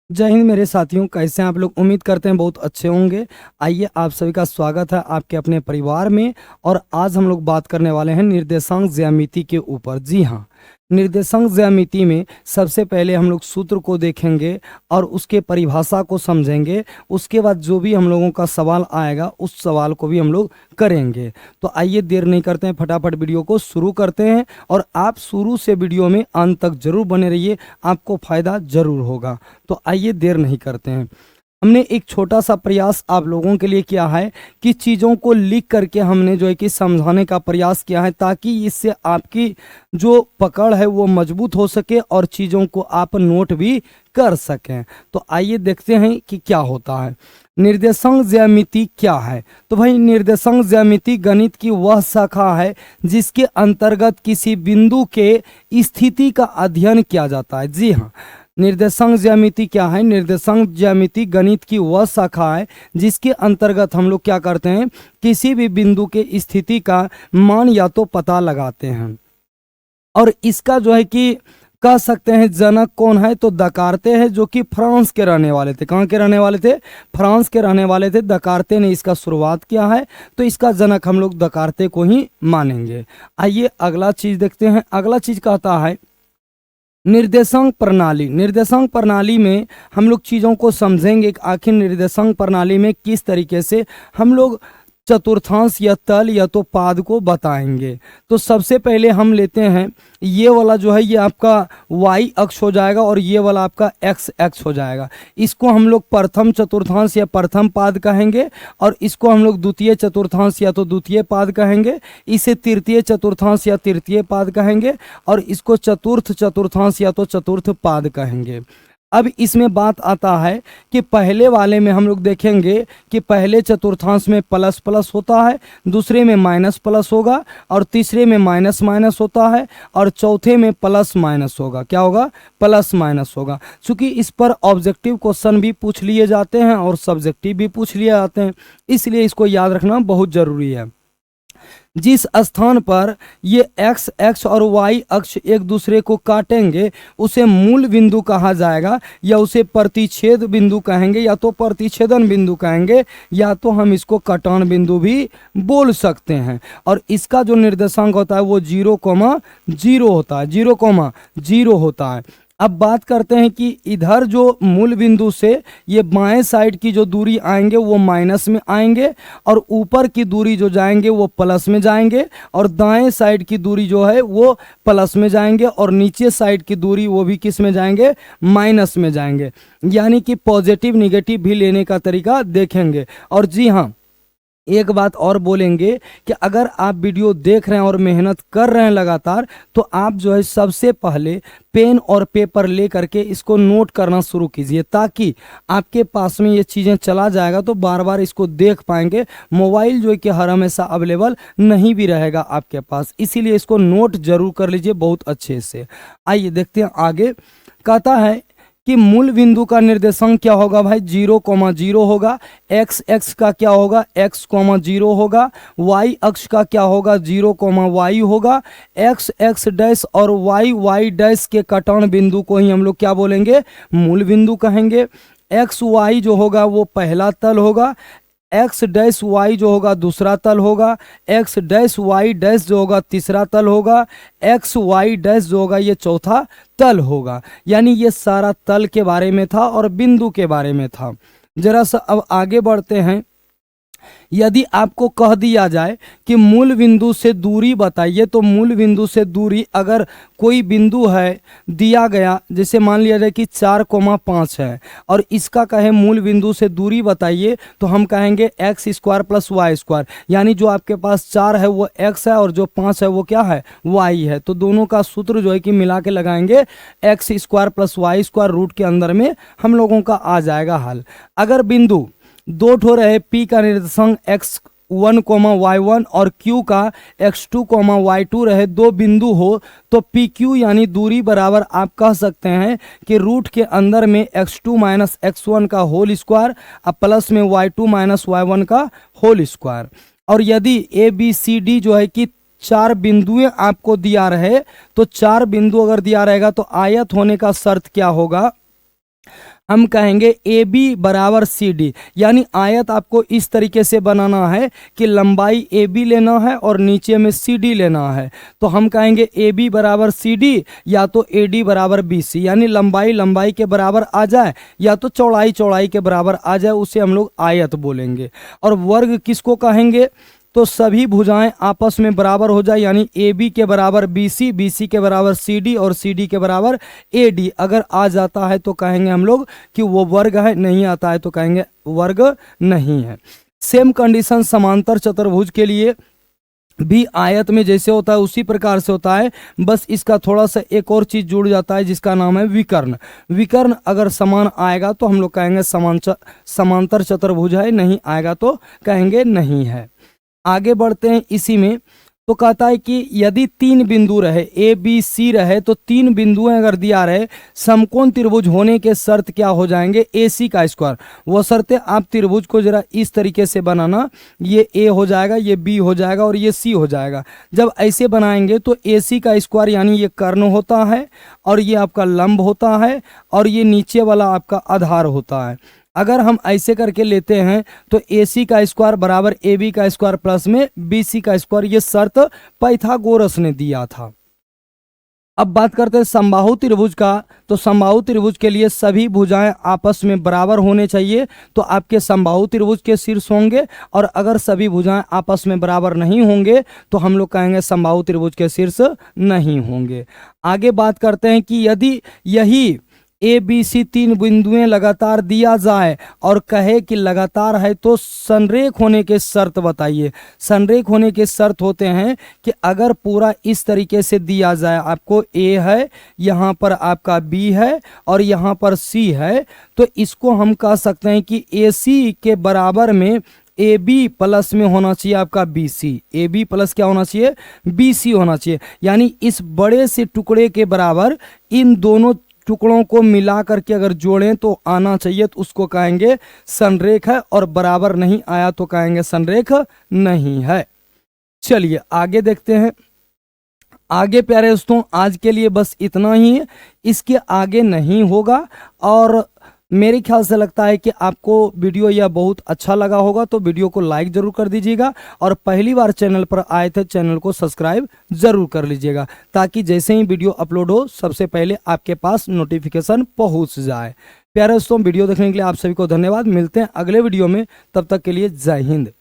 जय हिंद मेरे साथियों, कैसे हैं आप लोग। उम्मीद करते हैं बहुत अच्छे होंगे। आइए, आप सभी का स्वागत है आपके अपने परिवार में। और आज हम लोग बात करने वाले हैं निर्देशांक ज्यामिति के ऊपर। जी हाँ, निर्देशांक ज्यामिति में सबसे पहले हम लोग सूत्र को देखेंगे और उसके परिभाषा को समझेंगे। उसके बाद जो भी हम लोगों का सवाल आएगा उस सवाल को भी हम लोग करेंगे। तो आइए, देर नहीं करते हैं, फटाफट वीडियो को शुरू करते हैं। और आप शुरू से वीडियो में अंत तक जरूर बने रहिए, आपको फायदा जरूर होगा। तो आइए, देर नहीं करते हैं। हमने एक छोटा सा प्रयास आप लोगों के लिए किया है कि चीज़ों को लिख करके हमने जो है कि समझाने का प्रयास किया है, ताकि इससे आपकी जो पकड़ है वो मजबूत हो सके और चीज़ों को आप नोट भी कर सकें। तो आइए देखते हैं कि क्या होता है। निर्देशांक ज्यामिति क्या है। तो भाई, निर्देशांक ज्यामिति गणित की वह शाखा है जिसके अंतर्गत किसी बिंदु के स्थिति का अध्ययन किया जाता है। जी हाँ, निर्देशांक ज्यामिति क्या है। निर्देशांक ज्यामिति गणित की वह शाखा है जिसके अंतर्गत हम लोग क्या करते हैं, किसी भी बिंदु के स्थिति का मान या तो पता लगाते हैं। और इसका जो है कि कह सकते हैं जनक कौन है, तो दकार्ते हैं, जो कि फ्रांस के रहने वाले थे। कहाँ के रहने वाले थे? फ्रांस के रहने वाले थे। दकार्ते ने इसका शुरुआत किया है, तो इसका जनक हम लोग दकार्ते को ही मानेंगे। आइए अगला चीज देखते हैं। अगला चीज कहता है निर्देशांक प्रणाली। निर्देशांक प्रणाली में हम लोग चीज़ों को समझेंगे कि आखिर निर्देशांक प्रणाली में किस तरीके से हम लोग चतुर्थांश या तल या तो पाद को बताएंगे। तो सबसे पहले हम लेते हैं ये वाला जो है, ये आपका y अक्ष हो जाएगा और ये वाला आपका x अक्ष हो जाएगा। इसको हम लोग प्रथम चतुर्थांश या प्रथम पाद कहेंगे, और इसको हम लोग द्वितीय चतुर्थांश या तो द्वितीय पाद कहेंगे। इसे तृतीय चतुर्थांश या तृतीय पाद कहेंगे, और इसको चतुर्थ चतुर्थांश या तो चतुर्थ पाद कहेंगे। अब इसमें बात आता है कि पहले वाले में हम लोग देखेंगे कि पहले चतुर्थांश में प्लस प्लस होता है, दूसरे में माइनस प्लस होगा, और तीसरे में माइनस माइनस होता है, और चौथे में प्लस माइनस होगा। क्या होगा? प्लस माइनस होगा। चूंकि इस पर ऑब्जेक्टिव क्वेश्चन भी पूछ लिए जाते हैं और सब्जेक्टिव भी पूछ लिए जाते हैं, इसलिए इसको याद रखना बहुत जरूरी है। जिस स्थान पर ये x अक्ष और y अक्ष एक दूसरे को काटेंगे उसे मूल बिंदु कहा जाएगा, या उसे प्रतिच्छेद बिंदु कहेंगे, या तो प्रतिच्छेदन बिंदु कहेंगे, या तो हम इसको कटान बिंदु भी बोल सकते हैं। और इसका जो निर्देशांक होता है वो 0,0 होता है। 0,0 होता है। अब बात करते हैं कि इधर जो मूल बिंदु से ये बाएं साइड की जो दूरी आएंगे वो माइनस में आएंगे, और ऊपर की दूरी जो जाएंगे वो प्लस में जाएंगे, और दाएं साइड की दूरी जो है वो प्लस में जाएंगे, और नीचे साइड की दूरी वो भी किस में जाएंगे? माइनस में जाएंगे। यानी कि पॉजिटिव निगेटिव भी लेने का तरीका देखेंगे। और जी हाँ, एक बात और बोलेंगे कि अगर आप वीडियो देख रहे हैं और मेहनत कर रहे हैं लगातार, तो आप जो है सबसे पहले पेन और पेपर ले करके इसको नोट करना शुरू कीजिए, ताकि आपके पास में ये चीज़ें चला जाएगा तो बार बार इसको देख पाएंगे। मोबाइल जो है कि हर हमेशा अवेलेबल नहीं भी रहेगा आपके पास, इसीलिए इसको नोट जरूर कर लीजिए बहुत अच्छे से। आइए देखते हैं आगे। कहता है कि मूल बिंदु का निर्देशांक क्या होगा भाई? 0,0 होगा। x अक्ष का क्या होगा? x,0 होगा। y अक्ष का क्या होगा? 0,y होगा। x x डैश और y y डैश के कटान बिंदु को ही हम लोग क्या बोलेंगे? मूल बिंदु कहेंगे। x y जो होगा वो पहला तल होगा, एक्स डैश वाई जो होगा दूसरा तल होगा, एक्स डैश वाई डैश जो होगा तीसरा तल होगा, एक्स वाई डैश जो होगा ये चौथा तल होगा। यानी ये सारा तल के बारे में था और बिंदु के बारे में था। जरा सा अब आगे बढ़ते हैं। यदि आपको कह दिया जाए कि मूल बिंदु से दूरी बताइए, तो मूल बिंदु से दूरी अगर कोई बिंदु है दिया गया, जैसे मान लिया जाए कि 4,5 है, और इसका कहे मूल बिंदु से दूरी बताइए, तो हम कहेंगे x square plus y square. यानी जो आपके पास 4 है वो x है, और जो 5 है वो क्या है? y है। तो दोनों का सूत्र जो है कि मिला के लगाएंगे, x square plus y square root के अंदर में हम लोगों का आ जाएगा हल। अगर बिंदु दो ठो रहे, P का निर्देशांक x1, y1 और Q का x2, y2 रहे, दो बिंदु हो, तो PQ यानी दूरी बराबर आप कह सकते हैं कि रूट के अंदर में x2 माइनस x1 का होल स्क्वायर और प्लस में y2 माइनस y1 का होल स्क्वायर। और यदि ABCD जो है कि 4 बिंदुएं आपको दिया रहे, तो 4 बिंदु अगर दिया रहेगा तो आयत होने का शर्त क्या होगा? हम कहेंगे ए बी बराबर सी डी, यानी आयत आपको इस तरीके से बनाना है कि लंबाई ए बी लेना है और नीचे में सी डी लेना है। तो हम कहेंगे ए बी बराबर सी डी या तो ए डी बराबर बी सी, यानी लंबाई लंबाई के बराबर आ जाए या तो चौड़ाई चौड़ाई के बराबर आ जाए, उसे हम लोग आयत बोलेंगे। और वर्ग किसको कहेंगे, तो सभी भुजाएं आपस में बराबर हो जाए, यानी ए बी के बराबर बी सी, बी सी के बराबर सी डी और सी डी के बराबर ए डी। अगर आ जाता है तो कहेंगे हम लोग कि वो वर्ग है, नहीं आता है तो कहेंगे वर्ग नहीं है। सेम कंडीशन समांतर चतुर्भुज के लिए भी आयत में जैसे होता है उसी प्रकार से होता है, बस इसका थोड़ा सा एक और चीज जुड़ जाता है जिसका नाम है विकर्ण। विकर्ण अगर समान आएगा तो हम लोग कहेंगे समांतर चतुर्भुज है, नहीं आएगा तो कहेंगे नहीं है। आगे बढ़ते हैं इसी में, तो कहता है कि यदि 3 बिंदु रहे, ए बी सी रहे, तो 3 बिंदुएं अगर दिया रहे, समकोण त्रिभुज होने के शर्त क्या हो जाएंगे, ए सी का स्क्वायर। वो शर्तें आप त्रिभुज को जरा इस तरीके से बनाना, ये ए हो जाएगा, ये बी हो जाएगा और ये सी हो जाएगा। जब ऐसे बनाएंगे तो ए सी का स्क्वायर यानी ये कर्ण होता है और ये आपका लंब होता है और ये नीचे वाला आपका आधार होता है। अगर हम ऐसे करके लेते हैं तो ए सी का स्क्वायर बराबर ए बी का स्क्वायर प्लस में बी सी का स्क्वायर, ये शर्त पाइथागोरस ने दिया था। अब बात करते हैं समबाहु त्रिभुज का, तो समबाहु त्रिभुज के लिए सभी भुजाएं आपस में बराबर होने चाहिए, तो आपके समबाहु त्रिभुज के शीर्ष होंगे। और अगर सभी भुजाएं आपस में बराबर नहीं होंगे तो हम लोग कहेंगे समबाहु त्रिभुज के शीर्ष नहीं होंगे। आगे बात करते हैं कि यदि यही ए बी सी 3 बिंदुएं लगातार दिया जाए और कहे कि लगातार है तो संरेख होने के शर्त बताइए। संरेख होने के शर्त होते हैं कि अगर पूरा इस तरीके से दिया जाए, आपको ए है, यहाँ पर आपका बी है और यहाँ पर सी है, तो इसको हम कह सकते हैं कि ए सी के बराबर में ए बी प्लस में होना चाहिए आपका B C. A B plus क्या होना चाहिए, बी सी होना चाहिए, यानी इस बड़े से टुकड़े के बराबर इन दोनों टुकड़ों को मिला करके अगर जोड़ें तो आना चाहिए, तो उसको कहेंगे संरेख है। और बराबर नहीं आया तो कहेंगे संरेख नहीं है। चलिए आगे देखते हैं। आगे प्यारे दोस्तों आज के लिए बस इतना ही है, इसके आगे नहीं होगा। और मेरे ख्याल से लगता है कि आपको वीडियो यह बहुत अच्छा लगा होगा, तो वीडियो को लाइक जरूर कर दीजिएगा और पहली बार चैनल पर आए थे चैनल को सब्सक्राइब जरूर कर लीजिएगा, ताकि जैसे ही वीडियो अपलोड हो सबसे पहले आपके पास नोटिफिकेशन पहुंच जाए। प्यारे दोस्तों वीडियो देखने के लिए आप सभी को धन्यवाद। मिलते हैं अगले वीडियो में, तब तक के लिए जय हिंद।